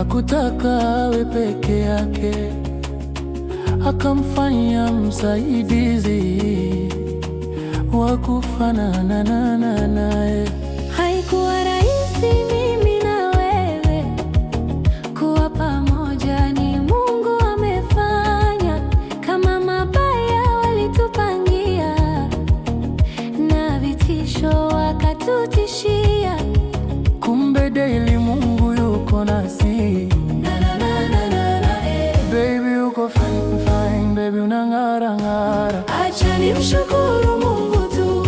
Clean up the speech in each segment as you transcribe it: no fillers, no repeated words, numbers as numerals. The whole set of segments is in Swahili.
hakutaka awe peke yake, akamfanya msaidizi wa kufanana naye. Haikuwa rahisi mimi na wewe kuwa pamoja, ni Mungu amefanya. Kama mabaya walitupangia na vitisho wakatutishia, kumbe daily Mungu yuko nasi. Baby uko fine, fine, baby unang'ara ng'ara. Acha nimshukuru Mungu tu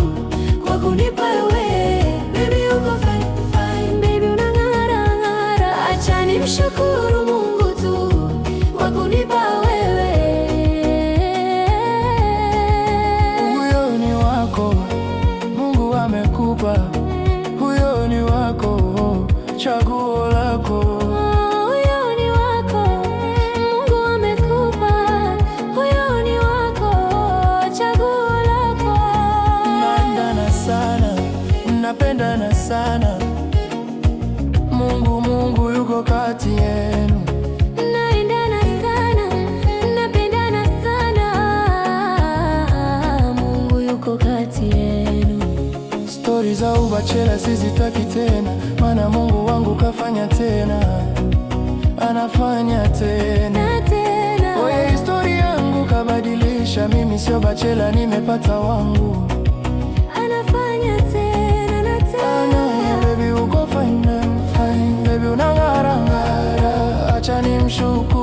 kwa kunipa wewe. Baby uko fine, fine, baby unang'ara ng'ara. Acha nimshukuru Mungu tu kwa kunipa wewe. Huyo ni wako, Mungu amekupa. Huyo ni wako, chaguo lako. Huyo ni wako, Mungu amekupa. Huyo ni wako, chaguo lako. Mnaendana sana, mnapendana sana. Mungu yuko kati yenu. Mnaendana sana, mnapendana sana. Mungu yuko kati yenu. Stori za ubachela sizitaki tena, maana Mungu wangu kafanya tena, anafanya tena. Oye, histori yangu kabadilisha, mimi sio bachela, nimepata wangu. Anafanya tena na tena. Baby uko fine, fine, baby unang'ara ng'ara. Acha nimshukuru